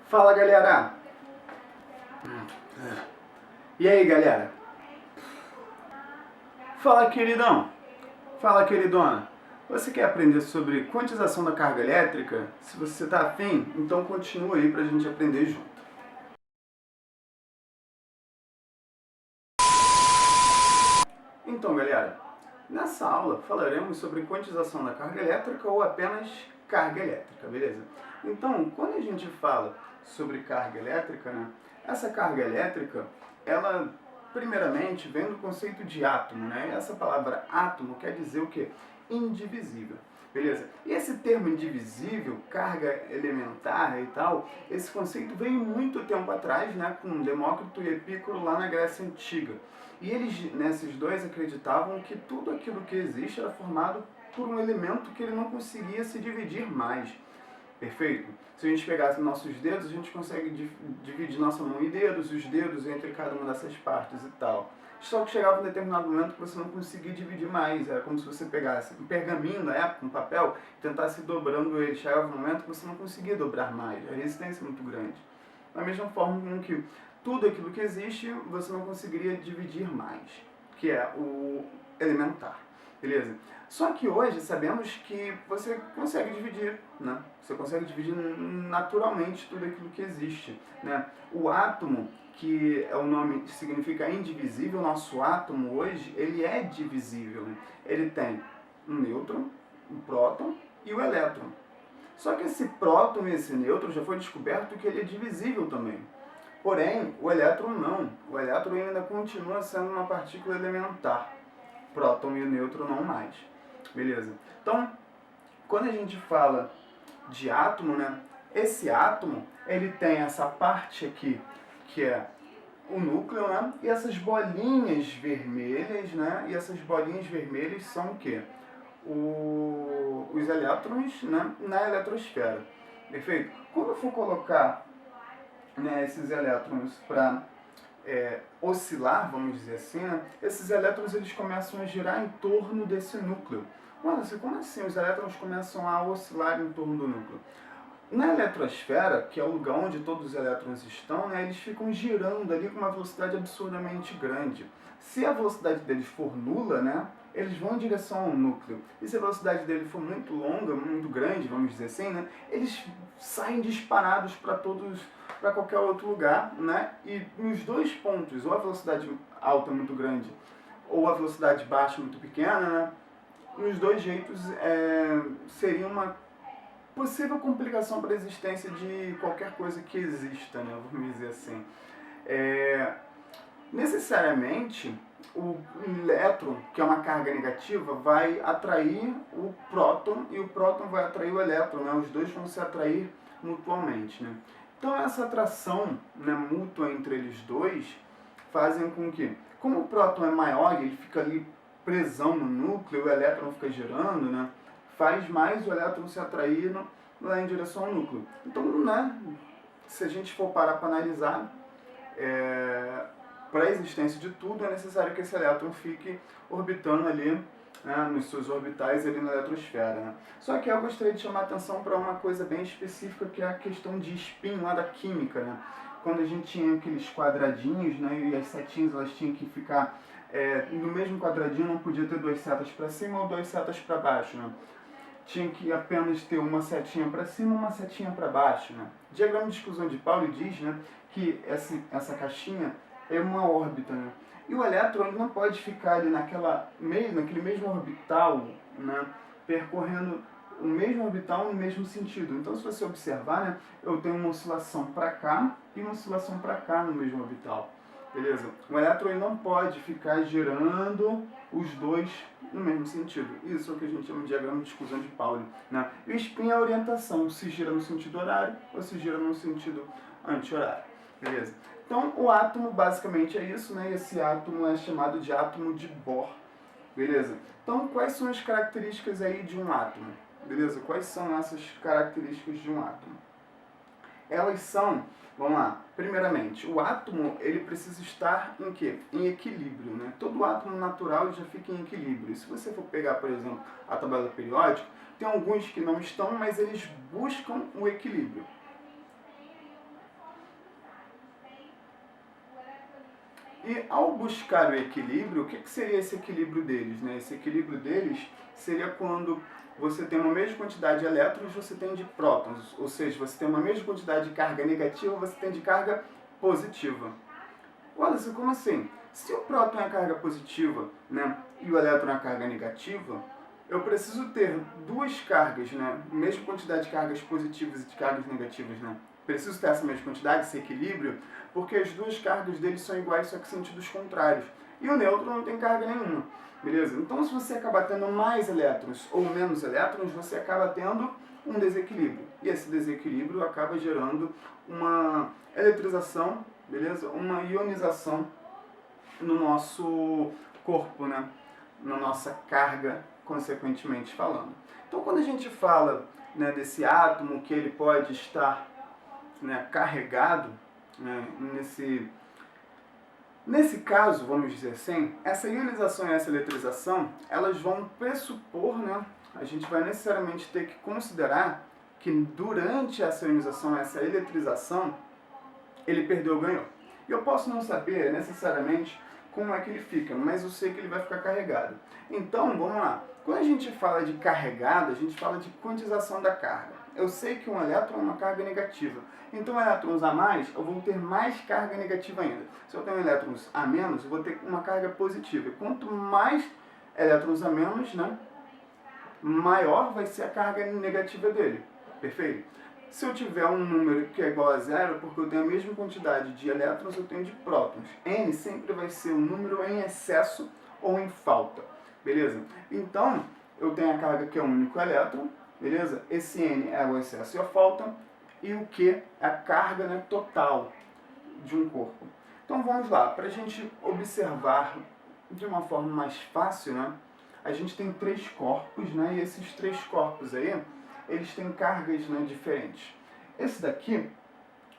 Fala, galera! E aí, galera? Fala, queridão! Fala, queridona! Você quer aprender sobre quantização da carga elétrica? Se você está afim, então continua aí para a gente aprender junto. Então, galera, nessa aula falaremos sobre quantização da carga elétrica ou apenas carga elétrica, beleza? Então, quando a gente fala sobre carga elétrica, né, essa carga elétrica, ela primeiramente vem do conceito de átomo, né? Essa palavra átomo quer dizer o quê? Indivisível. Beleza? E esse termo indivisível, carga elementar e tal, esse conceito veio muito tempo atrás, né, com Demócrito e Epicuro lá na Grécia Antiga. E eles, nesses dois, acreditavam que tudo aquilo que existe era formado por um elemento que ele não conseguia se dividir mais. Perfeito? Se a gente pegasse nossos dedos, a gente consegue dividir nossa mão em dedos, os dedos entre cada uma dessas partes e tal. Só que chegava um determinado momento que você não conseguia dividir mais. Era como se você pegasse um pergaminho na época, um papel, e tentasse ir dobrando ele. Chegava um momento que você não conseguia dobrar mais. A resistência é muito grande. Da mesma forma com que tudo aquilo que existe, você não conseguiria dividir mais, que é o elementar. Beleza? Só que hoje sabemos que você consegue dividir, né? Você consegue dividir naturalmente tudo aquilo que existe, né? O átomo, que é o nome que significa indivisível, nosso átomo hoje, ele é divisível, né? Ele tem um nêutron, um próton e o elétron. Só que esse próton e esse nêutron já foi descoberto que ele é divisível também. Porém, o elétron não. O elétron ainda continua sendo uma partícula elementar. Próton e o nêutron não mais. Beleza? Então, quando a gente fala de átomo, né? Esse átomo, ele tem essa parte aqui, que é o núcleo, né? E essas bolinhas vermelhas, né? E essas bolinhas vermelhas são o quê? Os elétrons, né? Na eletrosfera. Perfeito? Quando eu for colocar, né, esses elétrons para oscilar, vamos dizer assim, né? Esses elétrons eles começam a girar em torno desse núcleo. Nossa, como assim os elétrons começam a oscilar em torno do núcleo? Na eletrosfera, que é o lugar onde todos os elétrons estão, né, eles ficam girando ali com uma velocidade absurdamente grande. Se a velocidade deles for nula, né, eles vão em direção ao núcleo. E se a velocidade dele for muito longa, muito grande, vamos dizer assim, né, eles saem disparados para qualquer outro lugar, né, e nos dois pontos, ou a velocidade alta muito grande, ou a velocidade baixa muito pequena, né, nos dois jeitos seria uma possível complicação para a existência de qualquer coisa que exista, né, vamos dizer assim. Necessariamente, o elétron, que é uma carga negativa, vai atrair o próton e o próton vai atrair o elétron, né? Os dois vão se atrair mutuamente, né? Então essa atração, né, mútua entre eles dois fazem com que, como o próton é maior e ele fica ali presão no núcleo, o elétron fica girando, né, faz mais o elétron se atrair lá em direção ao núcleo. Então, né, se a gente for parar para analisar, para a existência de tudo é necessário que esse elétron fique orbitando ali, né, nos seus orbitais ali na eletrosfera. Né? Só que eu gostaria de chamar a atenção para uma coisa bem específica, que é a questão de spin lá da química. Né? Quando a gente tinha aqueles quadradinhos, né, e as setinhas elas tinham que ficar no mesmo quadradinho, não podia ter duas setas para cima ou duas setas para baixo. Né? Tinha que apenas ter uma setinha para cima e uma setinha para baixo. Né? O diagrama de exclusão de Pauli diz, né, que essa caixinha é uma órbita. Né? E o elétron ele não pode ficar ali naquele mesmo orbital, né, percorrendo o mesmo orbital no mesmo sentido. Então, se você observar, né, eu tenho uma oscilação para cá e uma oscilação para cá no mesmo orbital. Beleza? O elétron ele não pode ficar girando os dois no mesmo sentido. Isso é o que a gente chama de diagrama de exclusão de Pauli. Né? E o spin é a orientação, se gira no sentido horário ou se gira no sentido anti-horário. Beleza? Então, o átomo basicamente é isso, né? Esse átomo é chamado de átomo de Bohr. Beleza? Então, quais são as características aí de um átomo? Beleza? Quais são essas características de um átomo? Elas são, vamos lá, primeiramente, o átomo ele precisa estar em quê? Em equilíbrio, né? Todo átomo natural já fica em equilíbrio. E se você for pegar, por exemplo, a tabela periódica, tem alguns que não estão, mas eles buscam o equilíbrio. E ao buscar o equilíbrio, o que seria esse equilíbrio deles? Né? Esse equilíbrio deles seria quando você tem uma mesma quantidade de elétrons, você tem de prótons. Ou seja, você tem uma mesma quantidade de carga negativa, você tem de carga positiva. Olha, como assim? Se o próton é a carga positiva, né, e o elétron é a carga negativa, eu preciso ter duas cargas, né, mesma quantidade de cargas positivas e de cargas negativas, né? Preciso ter essa mesma quantidade, esse equilíbrio, porque as duas cargas deles são iguais, só que sentidos contrários. E o nêutron não tem carga nenhuma, beleza? Então, se você acabar tendo mais elétrons ou menos elétrons, você acaba tendo um desequilíbrio. E esse desequilíbrio acaba gerando uma eletrização, beleza? Uma ionização no nosso corpo, né? Na nossa carga, consequentemente falando. Então, quando a gente fala, né, desse átomo que ele pode estar, né, carregado, né, nesse caso, vamos dizer assim, essa ionização e essa eletrização, elas vão pressupor, né, a gente vai necessariamente ter que considerar que durante essa ionização, essa eletrização, ele perdeu ou ganhou. E eu posso não saber necessariamente como é que ele fica, mas eu sei que ele vai ficar carregado. Então, vamos lá. Quando a gente fala de carregado, a gente fala de quantização da carga. Eu sei que um elétron é uma carga negativa. Então, elétrons a mais, eu vou ter mais carga negativa ainda. Se eu tenho elétrons a menos, eu vou ter uma carga positiva. E quanto mais elétrons a menos, né, maior vai ser a carga negativa dele. Perfeito? Se eu tiver um número que é igual a zero, porque eu tenho a mesma quantidade de elétrons, eu tenho de prótons. N sempre vai ser um número em excesso ou em falta. Beleza? Então, eu tenho a carga que é um único elétron. Beleza? Esse N é o excesso e a falta. E o Q é a carga, né, total de um corpo. Então, vamos lá. Para a gente observar de uma forma mais fácil, né, a gente tem três corpos, né, e esses três corpos aí, eles têm cargas, né, diferentes. Esse daqui,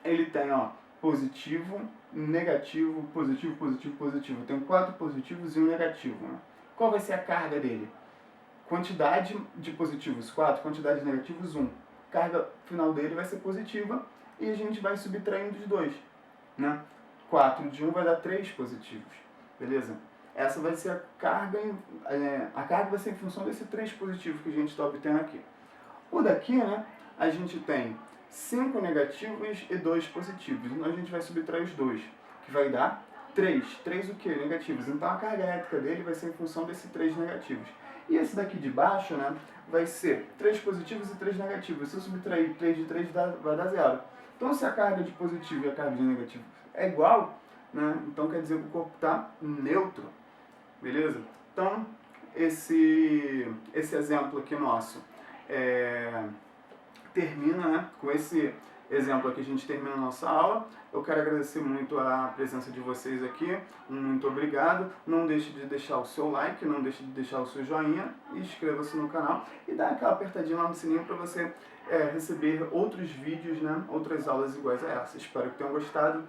ele tem, ó, positivo, negativo, positivo, positivo, positivo. Tem 4 positivos e um negativo, né? Qual vai ser a carga dele? Quantidade de positivos 4, quantidade de negativos 1. Carga final dele vai ser positiva e a gente vai subtraindo os dois, né? 4 de 1 vai dar 3 positivos, beleza? Essa vai ser a carga vai ser em função desse 3 positivo que a gente está obtendo aqui. O daqui, né, a gente tem 5 negativos e 2 positivos. Então a gente vai subtrair os dois, que vai dar 3. 3 o quê? Negativos. Então a carga elétrica dele vai ser em função desses 3 negativos. E esse daqui de baixo, né, vai ser 3 positivos e 3 negativos. Se eu subtrair 3 de 3, vai dar 0. Então se a carga de positivo e a carga de negativo é igual, né, então quer dizer que o corpo está neutro. Beleza? Então, esse exemplo aqui nosso termina, né, com esse exemplo aqui a gente termina a nossa aula. Eu quero agradecer muito a presença de vocês aqui, muito obrigado. Não deixe de deixar o seu like, não deixe de deixar o seu joinha, e inscreva-se no canal e dá aquela apertadinha lá no sininho para você receber outros vídeos, né, outras aulas iguais a essa. Espero que tenham gostado.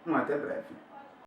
Até breve.